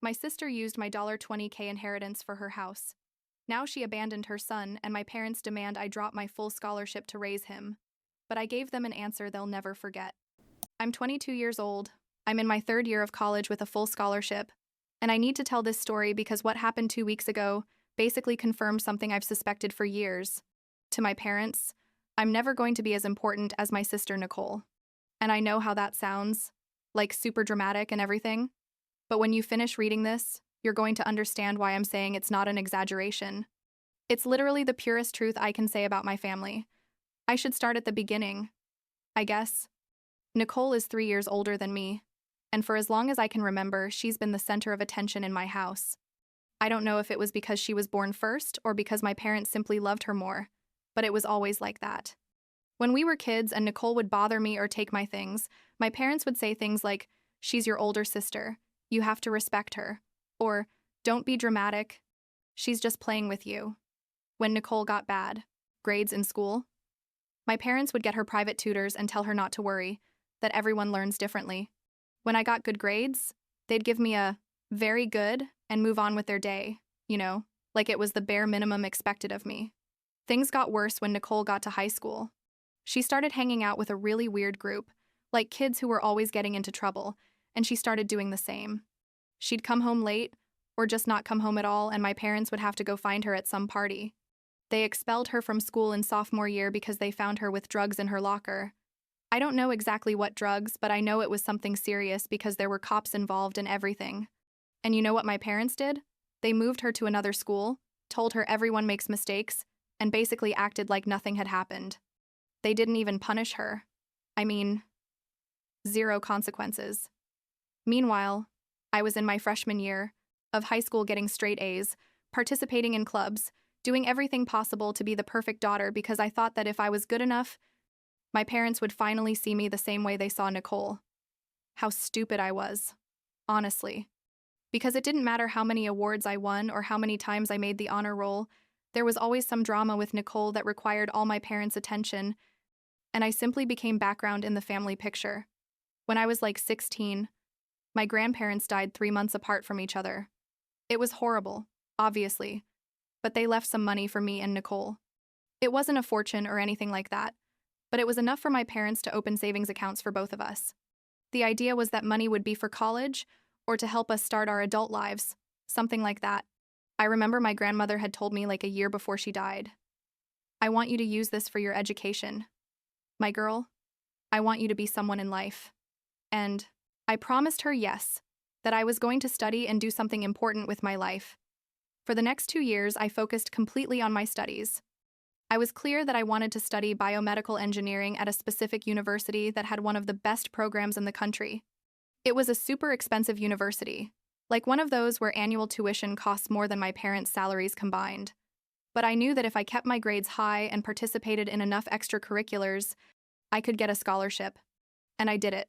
My sister used my $20K inheritance for her house. Now she abandoned her son, and my parents demand I drop my full scholarship to raise him. But I gave them an answer they'll never forget. I'm 22 years old. I'm in my third year of college with a full scholarship. And I need to tell this story because what happened 2 weeks ago basically confirmed something I've suspected for years. To my parents, I'm never going to be as important as my sister Nicole. And I know how that sounds, like super dramatic and everything. But when you finish reading this, you're going to understand why I'm saying it's not an exaggeration. It's literally the purest truth I can say about my family. I should start at the beginning, I guess. Nicole is 3 years older than me, and for as long as I can remember, she's been the center of attention in my house. I don't know if it was because she was born first or because my parents simply loved her more, but it was always like that. When we were kids and Nicole would bother me or take my things, my parents would say things like, "She's your older sister. You have to respect her." Or, "Don't be dramatic. She's just playing with you." When Nicole got bad grades in school, my parents would get her private tutors and tell her not to worry, that everyone learns differently. When I got good grades, they'd give me a very good and move on with their day, like it was the bare minimum expected of me. Things got worse when Nicole got to high school. She started hanging out with a really weird group, like kids who were always getting into trouble, and she started doing the same. She'd come home late, or just not come home at all, and my parents would have to go find her at some party. They expelled her from school in sophomore year because they found her with drugs in her locker. I don't know exactly what drugs, but I know it was something serious because there were cops involved and everything. And you know what my parents did? They moved her to another school, told her everyone makes mistakes, and basically acted like nothing had happened. They didn't even punish her. I mean, zero consequences. Meanwhile, I was in my freshman year of high school getting straight A's, participating in clubs, doing everything possible to be the perfect daughter because I thought that if I was good enough, my parents would finally see me the same way they saw Nicole. How stupid I was, honestly. Because it didn't matter how many awards I won or how many times I made the honor roll, there was always some drama with Nicole that required all my parents' attention, and I simply became background in the family picture. When I was like 16, my grandparents died 3 months apart from each other. It was horrible, obviously, but they left some money for me and Nicole. It wasn't a fortune or anything like that, but it was enough for my parents to open savings accounts for both of us. The idea was that money would be for college or to help us start our adult lives, something like that. I remember my grandmother had told me like a year before she died, "I want you to use this for your education. My girl, I want you to be someone in life." And I promised her yes, that I was going to study and do something important with my life. For the next 2 years, I focused completely on my studies. I was clear that I wanted to study biomedical engineering at a specific university that had one of the best programs in the country. It was a super expensive university, like one of those where annual tuition costs more than my parents' salaries combined. But I knew that if I kept my grades high and participated in enough extracurriculars, I could get a scholarship. And I did it.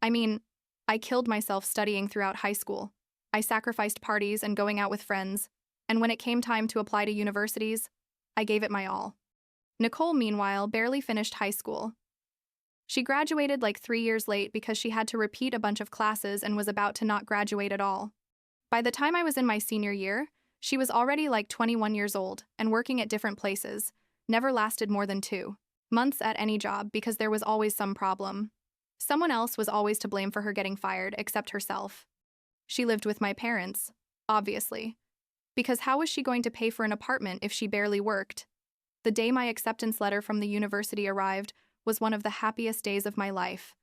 I mean, I killed myself studying throughout high school. I sacrificed parties and going out with friends, and when it came time to apply to universities, I gave it my all. Nicole, meanwhile, barely finished high school. She graduated like 3 years late because she had to repeat a bunch of classes and was about to not graduate at all. By the time I was in my senior year, she was already like 21 years old and working at different places, never lasted more than 2 months at any job because there was always some problem. Someone else was always to blame for her getting fired except herself. She lived with my parents, obviously. Because how was she going to pay for an apartment if she barely worked? The day my acceptance letter from the university arrived was one of the happiest days of my life.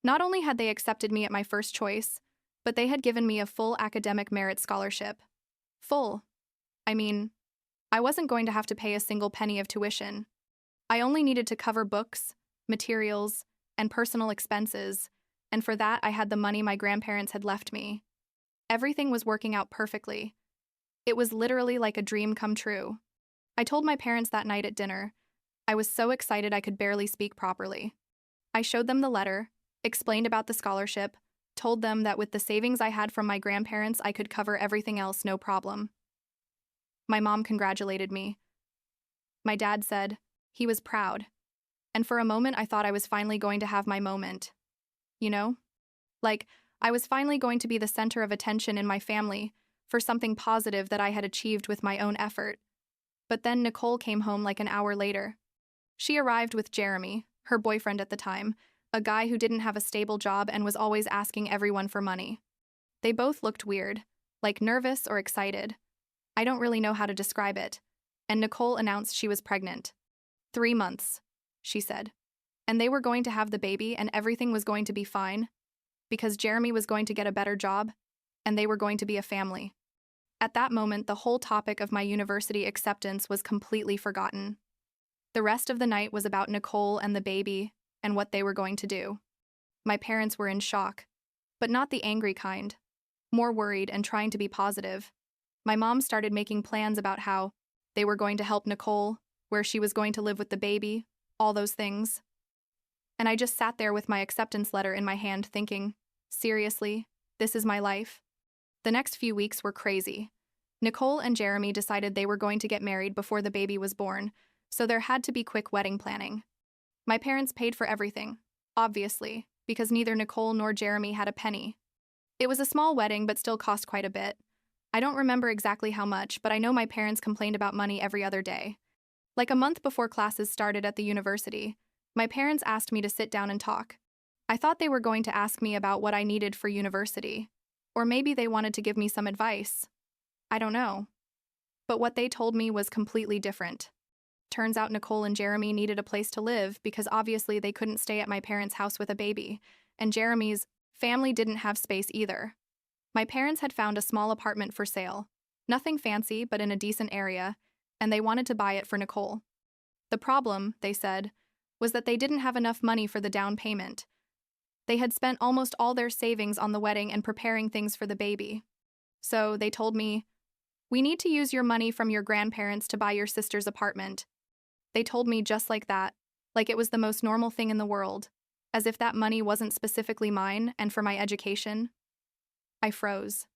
Not only had they accepted me at my first choice, but they had given me a full academic merit scholarship. Full. I mean, I wasn't going to have to pay a single penny of tuition. I only needed to cover books, materials, and personal expenses, and for that I had the money my grandparents had left me. Everything was working out perfectly. It was literally like a dream come true. I told my parents that night at dinner. I was so excited I could barely speak properly. I showed them the letter, explained about the scholarship, told them that with the savings I had from my grandparents I could cover everything else no problem. My mom congratulated me. My dad said he was proud. And for a moment I thought I was finally going to have my moment. You know? Like, I was finally going to be the center of attention in my family for something positive that I had achieved with my own effort. But then Nicole came home like an hour later. She arrived with Jeremy, her boyfriend at the time, a guy who didn't have a stable job and was always asking everyone for money. They both looked weird, like nervous or excited. I don't really know how to describe it. And Nicole announced she was pregnant. 3 months, she said. And they were going to have the baby and everything was going to be fine because Jeremy was going to get a better job and they were going to be a family. At that moment, the whole topic of my university acceptance was completely forgotten. The rest of the night was about Nicole and the baby and what they were going to do. My parents were in shock, but not the angry kind, more worried and trying to be positive. My mom started making plans about how they were going to help Nicole, where she was going to live with the baby, all those things. And I just sat there with my acceptance letter in my hand thinking, seriously, this is my life? The next few weeks were crazy. Nicole and Jeremy decided they were going to get married before the baby was born, so there had to be quick wedding planning. My parents paid for everything, obviously, because neither Nicole nor Jeremy had a penny. It was a small wedding but still cost quite a bit. I don't remember exactly how much, but I know my parents complained about money every other day. Like a month before classes started at the university, my parents asked me to sit down and talk. I thought they were going to ask me about what I needed for university, or maybe they wanted to give me some advice. I don't know. But what they told me was completely different. Turns out Nicole and Jeremy needed a place to live because obviously they couldn't stay at my parents' house with a baby, and Jeremy's family didn't have space either. My parents had found a small apartment for sale, nothing fancy but in a decent area, and they wanted to buy it for Nicole. The problem, they said, was that they didn't have enough money for the down payment. They had spent almost all their savings on the wedding and preparing things for the baby. So they told me, "We need to use your money from your grandparents to buy your sister's apartment." They told me just like that, like it was the most normal thing in the world, as if that money wasn't specifically mine and for my education. I froze.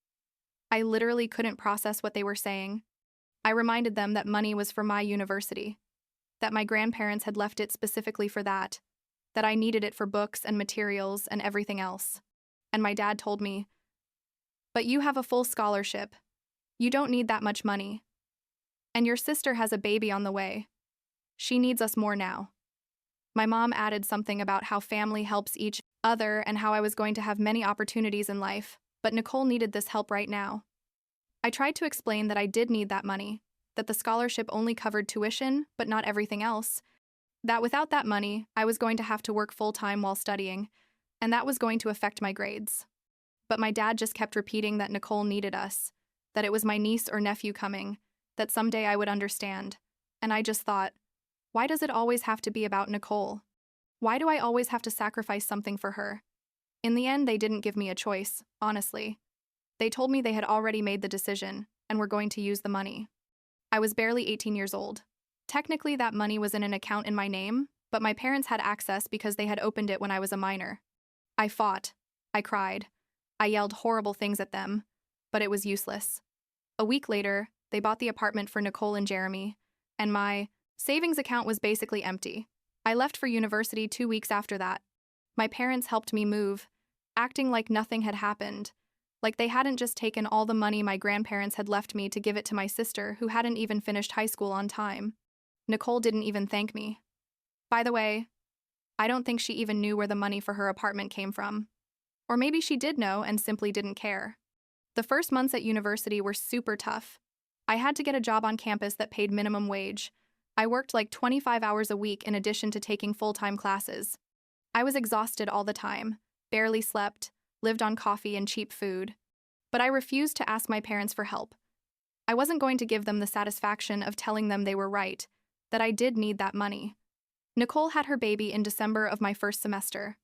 I literally couldn't process what they were saying. I reminded them that money was for my university, that my grandparents had left it specifically for that I needed it for books and materials and everything else. And my dad told me, "But you have a full scholarship. You don't need that much money. And your sister has a baby on the way. She needs us more now." My mom added something about how family helps each other and how I was going to have many opportunities in life, but Nicole needed this help right now. I tried to explain that I did need that money, that the scholarship only covered tuition, but not everything else, that without that money, I was going to have to work full-time while studying, and that was going to affect my grades. But my dad just kept repeating that Nicole needed us, that it was my niece or nephew coming, that someday I would understand. And I just thought, why does it always have to be about Nicole? Why do I always have to sacrifice something for her? In the end, they didn't give me a choice, honestly. They told me they had already made the decision and were going to use the money. I was barely 18 years old. Technically, that money was in an account in my name, but my parents had access because they had opened it when I was a minor. I fought. I cried. I yelled horrible things at them, but it was useless. A week later, they bought the apartment for Nicole and Jeremy, and my savings account was basically empty. I left for university 2 weeks after that. My parents helped me move, acting like nothing had happened, like they hadn't just taken all the money my grandparents had left me to give it to my sister who hadn't even finished high school on time. Nicole didn't even thank me. By the way, I don't think she even knew where the money for her apartment came from. Or maybe she did know and simply didn't care. The first months at university were super tough. I had to get a job on campus that paid minimum wage. I worked like 25 hours a week in addition to taking full-time classes. I was exhausted all the time, barely slept, lived on coffee and cheap food. But I refused to ask my parents for help. I wasn't going to give them the satisfaction of telling them they were right, that I did need that money. Nicole had her baby in December of my first semester.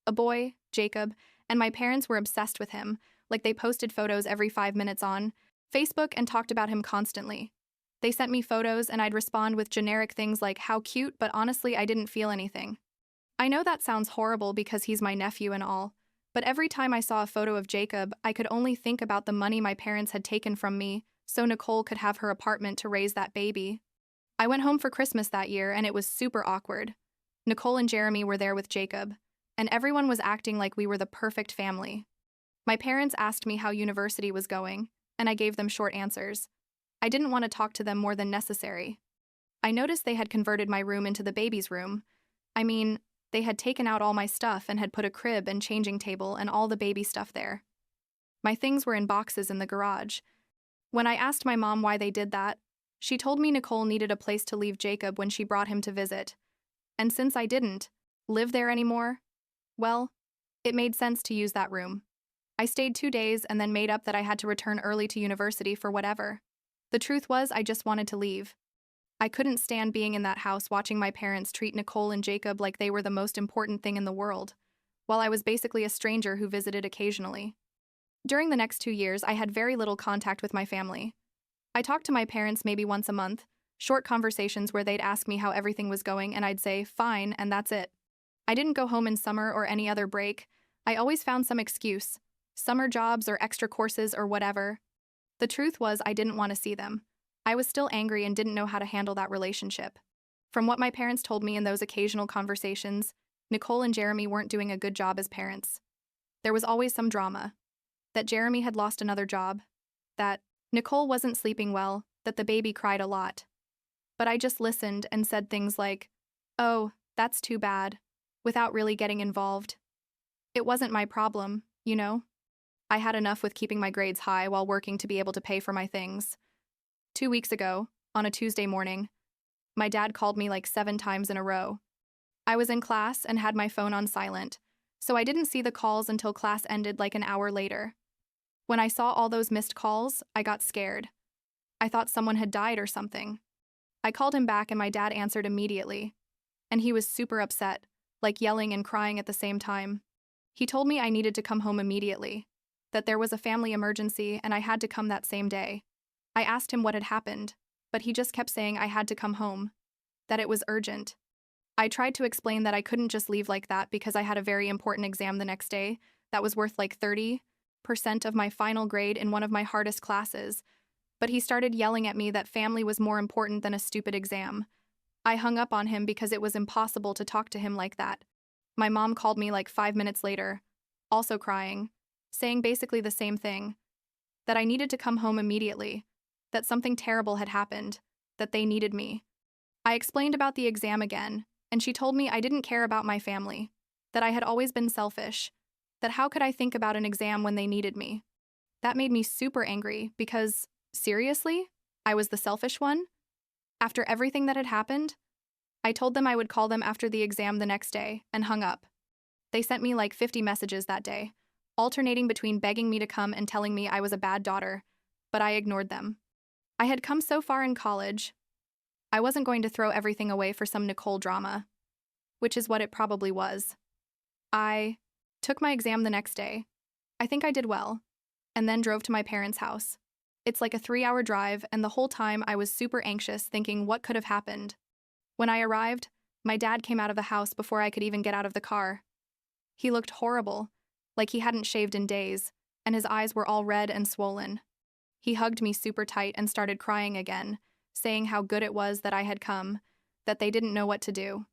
A boy, Jacob, and my parents were obsessed with him, like they posted photos every 5 minutes on Facebook and talked about him constantly. They sent me photos and I'd respond with generic things like, "How cute," but honestly, I didn't feel anything. I know that sounds horrible because he's my nephew and all, but every time I saw a photo of Jacob, I could only think about the money my parents had taken from me so Nicole could have her apartment to raise that baby. I went home for Christmas that year and it was super awkward. Nicole and Jeremy were there with Jacob, and everyone was acting like we were the perfect family. My parents asked me how university was going, and I gave them short answers. I didn't want to talk to them more than necessary. I noticed they had converted my room into the baby's room. I mean, they had taken out all my stuff and had put a crib and changing table and all the baby stuff there. My things were in boxes in the garage. When I asked my mom why they did that, she told me Nicole needed a place to leave Jacob when she brought him to visit. And since I didn't live there anymore, well, it made sense to use that room. I stayed 2 days and then made up that I had to return early to university for whatever. The truth was, I just wanted to leave. I couldn't stand being in that house watching my parents treat Nicole and Jacob like they were the most important thing in the world, while I was basically a stranger who visited occasionally. During the next 2 years, I had very little contact with my family. I talked to my parents maybe once a month, short conversations where they'd ask me how everything was going and I'd say, fine, and that's it. I didn't go home in summer or any other break. I always found some excuse, summer jobs or extra courses or whatever. The truth was, I didn't want to see them. I was still angry and didn't know how to handle that relationship. From what my parents told me in those occasional conversations, Nicole and Jeremy weren't doing a good job as parents. There was always some drama. That Jeremy had lost another job. That Nicole wasn't sleeping well, that the baby cried a lot. But I just listened and said things like, "Oh, that's too bad," without really getting involved. It wasn't my problem, you know? I had enough with keeping my grades high while working to be able to pay for my things. 2 weeks ago, on a Tuesday morning, my dad called me like 7 times in a row. I was in class and had my phone on silent, so I didn't see the calls until class ended like an hour later. When I saw all those missed calls, I got scared. I thought someone had died or something. I called him back and my dad answered immediately. And he was super upset, like yelling and crying at the same time. He told me I needed to come home immediately, that there was a family emergency and I had to come that same day. I asked him what had happened, but he just kept saying I had to come home, that it was urgent. I tried to explain that I couldn't just leave like that because I had a very important exam the next day that was worth like 30% of my final grade in one of my hardest classes, but he started yelling at me that family was more important than a stupid exam. I hung up on him because it was impossible to talk to him like that. My mom called me like 5 minutes later, also crying, saying basically the same thing, that I needed to come home immediately, that something terrible had happened, that they needed me. I explained about the exam again, and she told me I didn't care about my family, that I had always been selfish, that how could I think about an exam when they needed me? That made me super angry because, seriously, I was the selfish one? After everything that had happened, I told them I would call them after the exam the next day and hung up. They sent me like 50 messages that day, alternating between begging me to come and telling me I was a bad daughter, but I ignored them. I had come so far in college. I wasn't going to throw everything away for some Nicole drama, which is what it probably was. I took my exam the next day. I think I did well, and then drove to my parents' house. It's like a 3-hour drive, and the whole time I was super anxious, thinking what could have happened. When I arrived, my dad came out of the house before I could even get out of the car. He looked horrible, like he hadn't shaved in days, and his eyes were all red and swollen. He hugged me super tight and started crying again, saying how good it was that I had come, that they didn't know what to do.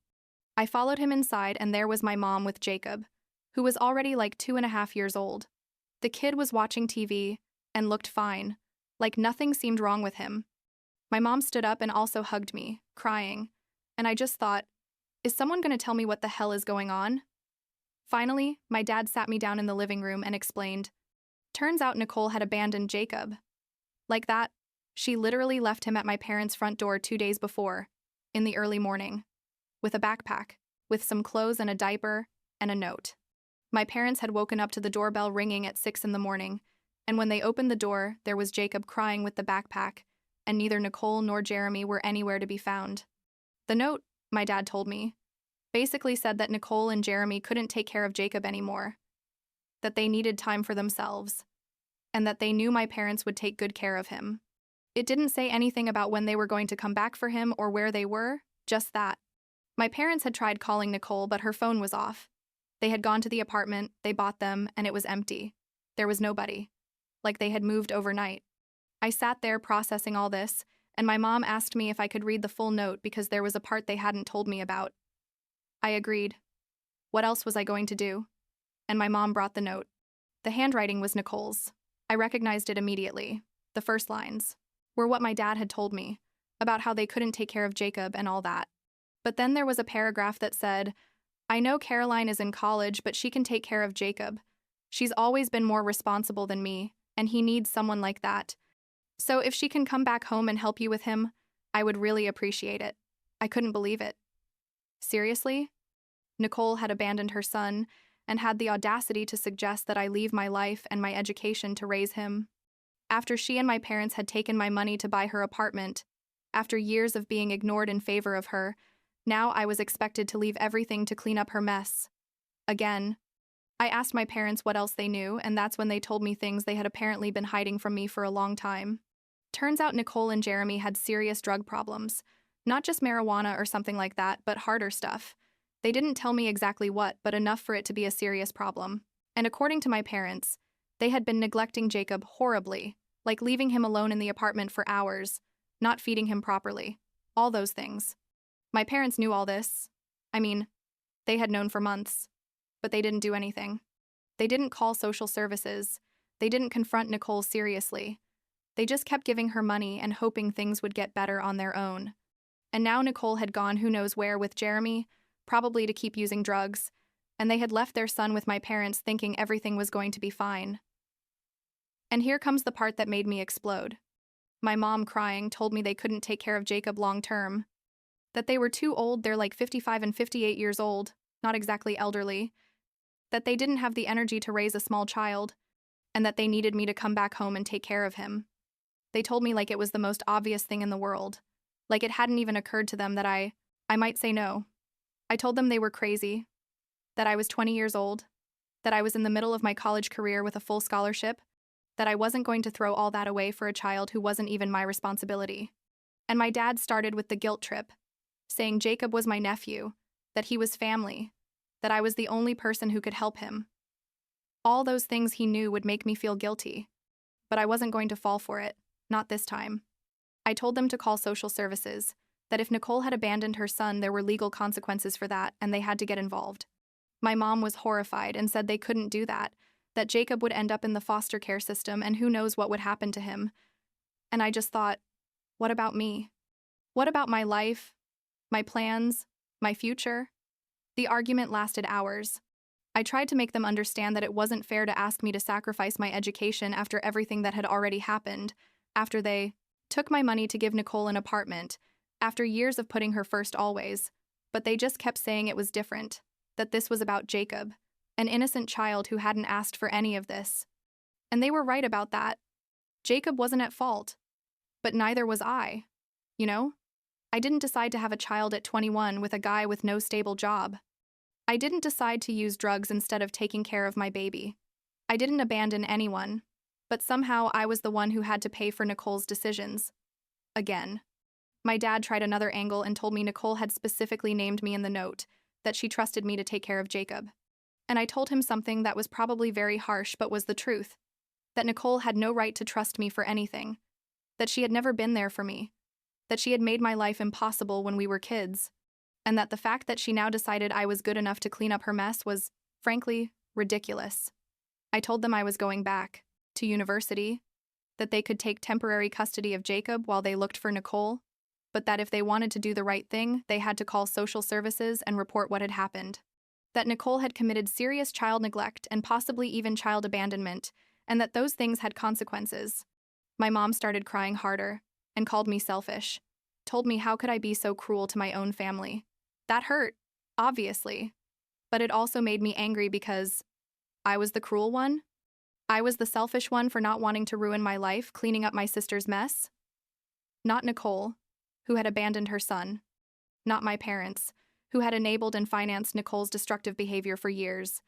I followed him inside, and there was my mom with Jacob, who was already like 2.5 years old. The kid was watching TV and looked fine, like nothing seemed wrong with him. My mom stood up and also hugged me, crying, and I just thought, is someone going to tell me what the hell is going on? Finally, my dad sat me down in the living room and explained. Turns out Nicole had abandoned Jacob. Like that, she literally left him at my parents' front door 2 days before, in the early morning, with a backpack, with some clothes and a diaper, and a note. My parents had woken up to the doorbell ringing at 6 in the morning, and when they opened the door, there was Jacob crying with the backpack, and neither Nicole nor Jeremy were anywhere to be found. The note, my dad told me, basically said that Nicole and Jeremy couldn't take care of Jacob anymore, that they needed time for themselves, and that they knew my parents would take good care of him. It didn't say anything about when they were going to come back for him or where they were, just that. My parents had tried calling Nicole, but her phone was off. They had gone to the apartment they bought them, and it was empty. There was nobody. Like they had moved overnight. I sat there processing all this, and my mom asked me if I could read the full note because there was a part they hadn't told me about. I agreed. What else was I going to do? And my mom brought the note. The handwriting was Nicole's. I recognized it immediately. The first lines were what my dad had told me about how they couldn't take care of Jacob and all that. But then there was a paragraph that said, "I know Caroline is in college, but she can take care of Jacob. She's always been more responsible than me, and he needs someone like that. So if she can come back home and help you with him, I would really appreciate it." I couldn't believe it. Seriously? Nicole had abandoned her son and had the audacity to suggest that I leave my life and my education to raise him. After she and my parents had taken my money to buy her apartment, after years of being ignored in favor of her, now I was expected to leave everything to clean up her mess. Again. I asked my parents what else they knew, and that's when they told me things they had apparently been hiding from me for a long time. Turns out Nicole and Jeremy had serious drug problems. Not just marijuana or something like that, but harder stuff. They didn't tell me exactly what, but enough for it to be a serious problem. And according to my parents, they had been neglecting Jacob horribly, like leaving him alone in the apartment for hours, not feeding him properly. All those things. My parents knew all this. I mean, they had known for months. But they didn't do anything. They didn't call social services. They didn't confront Nicole seriously. They just kept giving her money and hoping things would get better on their own. And now Nicole had gone who knows where with Jeremy, probably to keep using drugs, and they had left their son with my parents thinking everything was going to be fine. And here comes the part that made me explode. My mom, crying, told me they couldn't take care of Jacob long term. That they were too old, they're like 55 and 58 years old, not exactly elderly. That they didn't have the energy to raise a small child, and that they needed me to come back home and take care of him. They told me like it was the most obvious thing in the world. Like it hadn't even occurred to them that I might say no. I told them they were crazy, that I was 20 years old, that I was in the middle of my college career with a full scholarship, that I wasn't going to throw all that away for a child who wasn't even my responsibility. And my dad started with the guilt trip, saying Jacob was my nephew, that he was family, that I was the only person who could help him. All those things he knew would make me feel guilty, but I wasn't going to fall for it, not this time. I told them to call social services, that if Nicole had abandoned her son, there were legal consequences for that, and they had to get involved. My mom was horrified and said they couldn't do that Jacob would end up in the foster care system and who knows what would happen to him. And I just thought, what about me? What about my life, my plans, my future? The argument lasted hours. I tried to make them understand that it wasn't fair to ask me to sacrifice my education after everything that had already happened, after they took my money to give Nicole an apartment, after years of putting her first always, but they just kept saying it was different, that this was about Jacob, an innocent child who hadn't asked for any of this. And they were right about that. Jacob wasn't at fault, but neither was I. You know? I didn't decide to have a child at 21 with a guy with no stable job. I didn't decide to use drugs instead of taking care of my baby. I didn't abandon anyone, but somehow I was the one who had to pay for Nicole's decisions. Again. My dad tried another angle and told me Nicole had specifically named me in the note, that she trusted me to take care of Jacob. And I told him something that was probably very harsh but was the truth, that Nicole had no right to trust me for anything, that she had never been there for me, that she had made my life impossible when we were kids, and that the fact that she now decided I was good enough to clean up her mess was, frankly, ridiculous. I told them I was going back to university, that they could take temporary custody of Jacob while they looked for Nicole, but that if they wanted to do the right thing, they had to call social services and report what had happened. That Nicole had committed serious child neglect and possibly even child abandonment, and that those things had consequences. My mom started crying harder and called me selfish, told me how could I be so cruel to my own family. That hurt, obviously, but it also made me angry because I was the cruel one? I was the selfish one for not wanting to ruin my life cleaning up my sister's mess? Not Nicole, who had abandoned her son. Not my parents, who had enabled and financed Nicole's destructive behavior for years.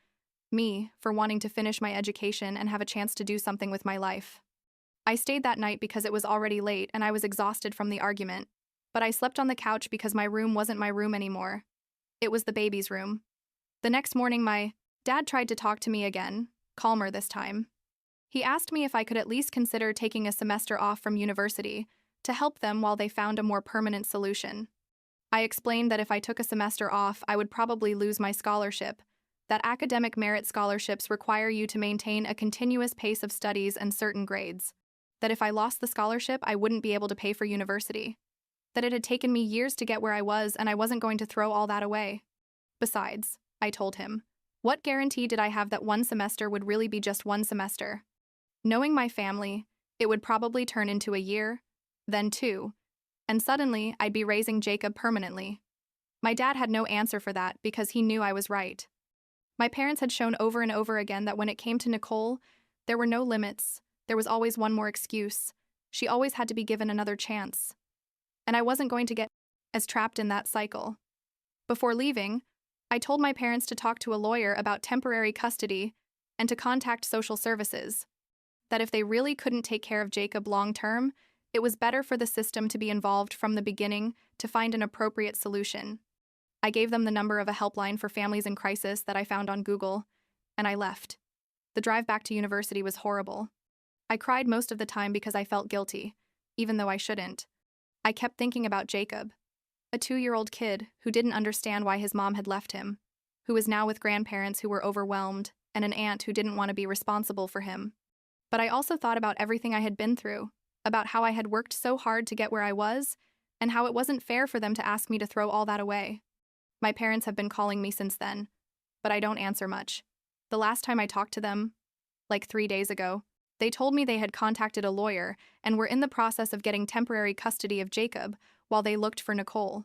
Me, for wanting to finish my education and have a chance to do something with my life. I stayed that night because it was already late and I was exhausted from the argument, but I slept on the couch because my room wasn't my room anymore. It was the baby's room. The next morning, my dad tried to talk to me again, calmer this time. He asked me if I could at least consider taking a semester off from university to help them while they found a more permanent solution. I explained that if I took a semester off, I would probably lose my scholarship, that academic merit scholarships require you to maintain a continuous pace of studies and certain grades, that if I lost the scholarship, I wouldn't be able to pay for university, that it had taken me years to get where I was and I wasn't going to throw all that away. Besides, I told him, what guarantee did I have that one semester would really be just one semester? Knowing my family, it would probably turn into a year, then 2, and suddenly I'd be raising Jacob permanently. My dad had no answer for that because he knew I was right. My parents had shown over and over again that when it came to Nicole, there were no limits. There was always one more excuse. She always had to be given another chance. And I wasn't going to get as trapped in that cycle. Before leaving, I told my parents to talk to a lawyer about temporary custody and to contact social services. That if they really couldn't take care of Jacob long term, it was better for the system to be involved from the beginning to find an appropriate solution. I gave them the number of a helpline for families in crisis that I found on Google, and I left. The drive back to university was horrible. I cried most of the time because I felt guilty, even though I shouldn't. I kept thinking about Jacob, a 2-year-old kid who didn't understand why his mom had left him, who was now with grandparents who were overwhelmed, and an aunt who didn't want to be responsible for him. But I also thought about everything I had been through, about how I had worked so hard to get where I was, and how it wasn't fair for them to ask me to throw all that away. My parents have been calling me since then, but I don't answer much. The last time I talked to them, like 3 days ago, they told me they had contacted a lawyer and were in the process of getting temporary custody of Jacob while they looked for Nicole.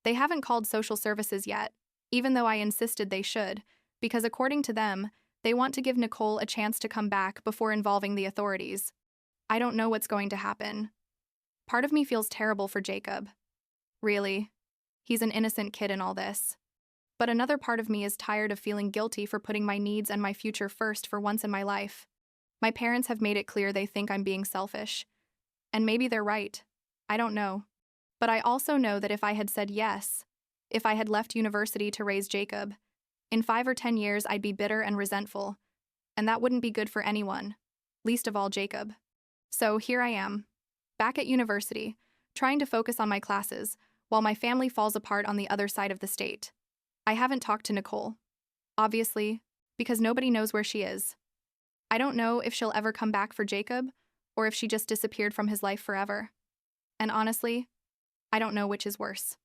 They haven't called social services yet, even though I insisted they should, because according to them, they want to give Nicole a chance to come back before involving the authorities. I don't know what's going to happen. Part of me feels terrible for Jacob. Really. He's an innocent kid in all this. But another part of me is tired of feeling guilty for putting my needs and my future first for once in my life. My parents have made it clear they think I'm being selfish. And maybe they're right. I don't know. But I also know that if I had said yes, if I had left university to raise Jacob, in 5 or 10 years I'd be bitter and resentful. And that wouldn't be good for anyone, least of all Jacob. So here I am, back at university, trying to focus on my classes, while my family falls apart on the other side of the state. I haven't talked to Nicole, obviously, because nobody knows where she is. I don't know if she'll ever come back for Jacob, or if she just disappeared from his life forever. And honestly, I don't know which is worse.